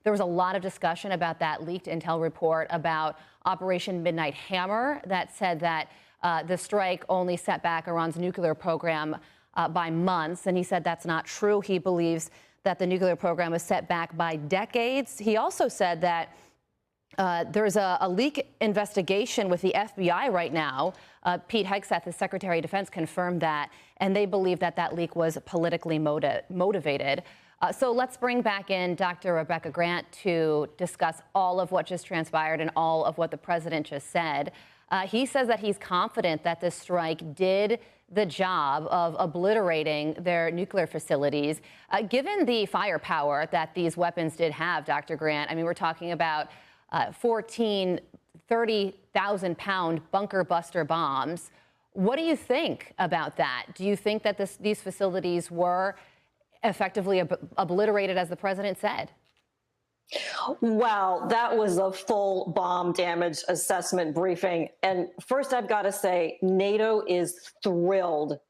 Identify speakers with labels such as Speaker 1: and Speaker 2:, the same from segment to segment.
Speaker 1: There was a lot of discussion about that leaked intel report about Operation Midnight Hammer that said that the strike only set back Iran's nuclear program by months. And he said that's not true. He believes that the nuclear program was set back by decades. He also said that there's a leak investigation with the FBI right now. Pete Hegseth, the Secretary of Defense, confirmed that, and they believe that that leak was politically motivated. So let's bring back in Dr. Rebecca Grant to discuss all of what just transpired and all of what the president just said. He says that he's confident that this strike did the job of obliterating their nuclear facilities. Given the firepower that these weapons did have, Dr. Grant, I mean, we're talking about 14, 30,000-pound bunker buster bombs. What do you think about that? Do you think that these facilities were effectively obliterated, as the president said?
Speaker 2: Wow, that was a full bomb damage assessment briefing. And first, I've got to say, NATO is thrilled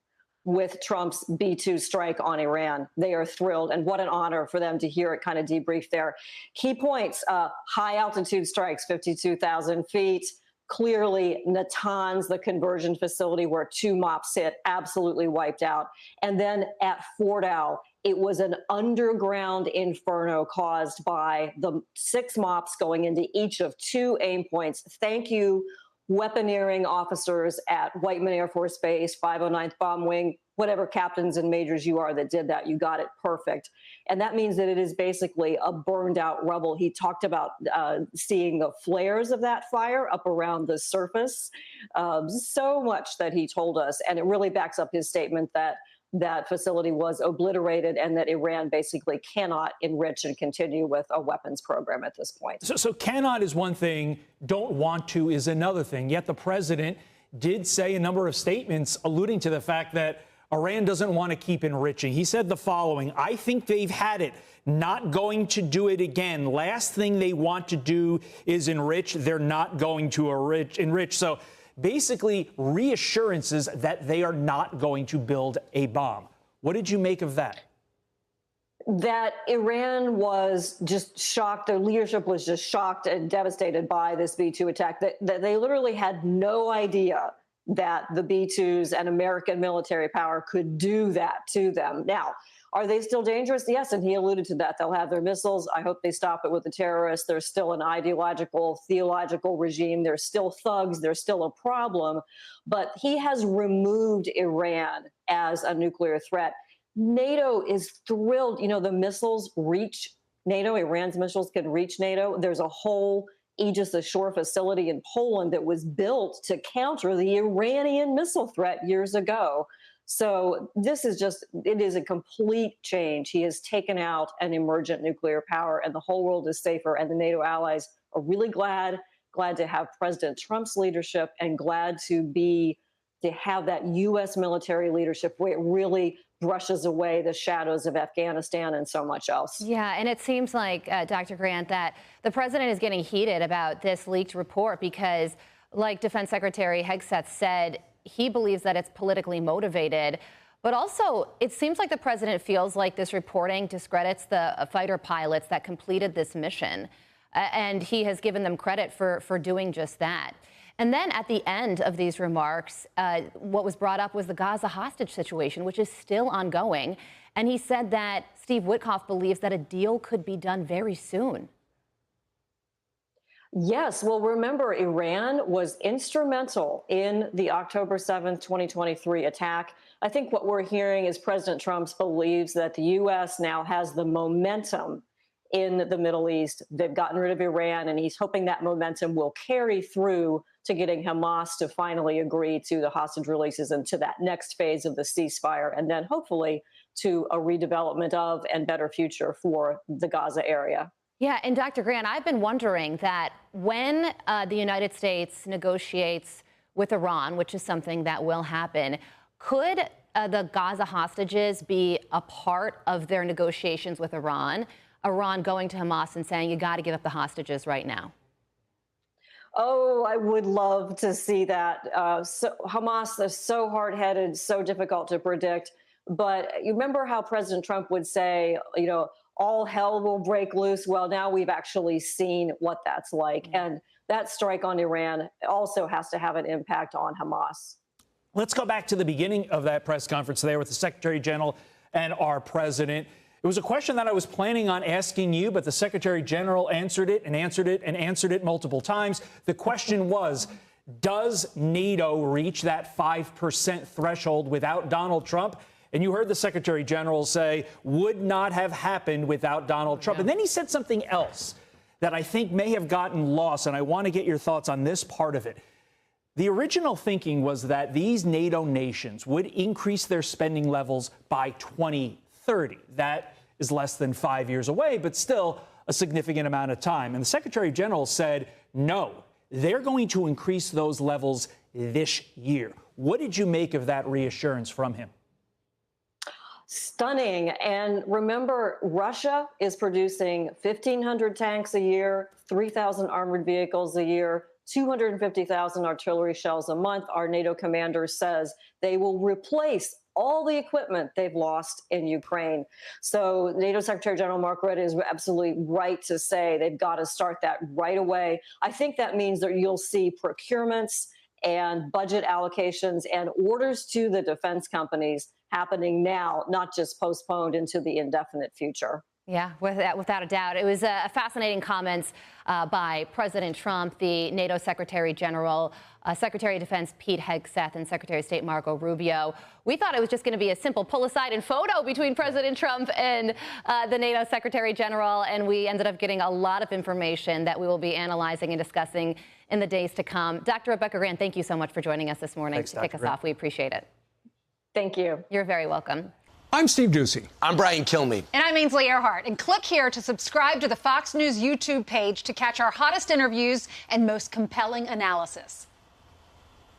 Speaker 2: with Trump's B-2 strike on Iran. They are thrilled, and what an honor for them to hear it kind of debrief there. Key points, high altitude strikes, 52,000 feet. Clearly, Natanz, the conversion facility where 2 MOPS hit, absolutely wiped out. And then at Fordow, it was an underground inferno caused by the 6 MOPS going into each of 2 aim points. Thank you, weaponeering officers at Whiteman Air Force Base, 509th Bomb Wing, whatever captains and majors you are that did that. You got it perfect. And that means that it is basically a burned out rubble. He talked about seeing the flares of that fire up around the surface. So much that he told us. And it really backs up his statement that that facility was obliterated and that Iran basically cannot enrich and continue with a weapons program at this point.
Speaker 3: So cannot is one thing, don't want to is another thing. Yet the president did say a number of statements alluding to the fact that Iran doesn't want to keep enriching. He said the following: I think they've had it, not going to do it again. Last thing they want to do is enrich. They're not going to enrich. So basically reassurances that they are not going to build a bomb. What did you make of that?
Speaker 2: That Iran was just shocked. Their leadership was just shocked and devastated by this B-2 attack. That they literally had no idea that the B-2s and American military power could do that to them. Now, are they still dangerous? Yes, and he alluded to that. They'll have their missiles. I hope they stop it with the terrorists. There's still an ideological, theological regime. There's still thugs. There's still a problem. But he has removed Iran as a nuclear threat. NATO is thrilled. You know, the missiles reach NATO. Iran's missiles can reach NATO. There's a whole Aegis Ashore facility in Poland that was built to counter the Iranian missile threat years ago. So this is just, it is a complete change. He has taken out an emergent nuclear power and the whole world is safer. And the NATO allies are really glad to have President Trump's leadership and glad to have that U.S. military leadership where it really brushes away the shadows of Afghanistan and so much else.
Speaker 1: Yeah, and it seems like, Dr. Grant, that the president is getting heated about this leaked report because, like Defense Secretary Hegseth said, he believes that it's politically motivated. But also, it seems like the president feels like this reporting discredits the fighter pilots that completed this mission. And he has given them credit for doing just that. And then at the end of these remarks, what was brought up was the Gaza hostage situation, which is still ongoing. And he said that Steve Witkoff believes that a deal could be done very soon.
Speaker 2: Yes. Well, remember, Iran was instrumental in the October 7th, 2023 attack. I think what we're hearing is President Trump believes that the U.S. now has the momentum in the Middle East. They've gotten rid of Iran, and he's hoping that momentum will carry through to getting Hamas to finally agree to the hostage releases and to that next phase of the ceasefire, and then hopefully to a redevelopment of and better future for the Gaza area.
Speaker 1: Yeah, and Dr. Grant, I've been wondering that when the United States negotiates with Iran, which is something that will happen, could the Gaza hostages be a part of their negotiations with Iran? Iran going to Hamas and saying, you got to give up the hostages right now?
Speaker 2: Oh, I would love to see that. So Hamas is so hard-headed, so difficult to predict. But you remember how President Trump would say, you know, all hell will break loose. Well, now we've actually seen what that's like. And that strike on Iran also has to have an impact on Hamas.
Speaker 3: Let's go back to the beginning of that press conference there with the Secretary General and our president. It was a question that I was planning on asking you, but the Secretary General answered it and answered it and answered it multiple times. The question was, does NATO reach that 5% threshold without Donald Trump? And you heard the Secretary General say, would not have happened without Donald Trump. And then he said something else that I think may have gotten lost, and I want to get your thoughts on this part of it. The original thinking was that these NATO nations would increase their spending levels by 2030. That is less than 5 years away, but still a significant amount of time. And the Secretary General said, no, they're going to increase those levels this year. What did you make of that reassurance from him?
Speaker 2: Stunning. And remember, Russia is producing 1,500 tanks a year, 3,000 armored vehicles a year, 250,000 artillery shells a month. Our NATO commander says they will replace all the equipment they've lost in Ukraine. So NATO Secretary General Mark Rutte is absolutely right to say they've got to start that right away. I think that means that you'll see procurements and budget allocations and orders to the defense companies happening now, not just postponed into the indefinite future.
Speaker 1: Yeah, without a doubt. It was fascinating comments by President Trump, the NATO Secretary General, Secretary of Defense Pete Hegseth, and Secretary of State Marco Rubio. We thought it was just going to be a simple pull-aside and photo between President Trump and the NATO Secretary General, and we ended up getting a lot of information that we will be analyzing and discussing in the days to come. Dr. Rebecca Grant, thank you so much for joining us this morning to kick us off. We appreciate it.
Speaker 2: Thank you.
Speaker 1: You're very welcome.
Speaker 4: I'm Steve Ducey.
Speaker 5: I'm Brian Kilmeade.
Speaker 6: And I'm Ainsley Earhart. And click here to subscribe to the Fox News YouTube page to catch our hottest interviews and most compelling analysis.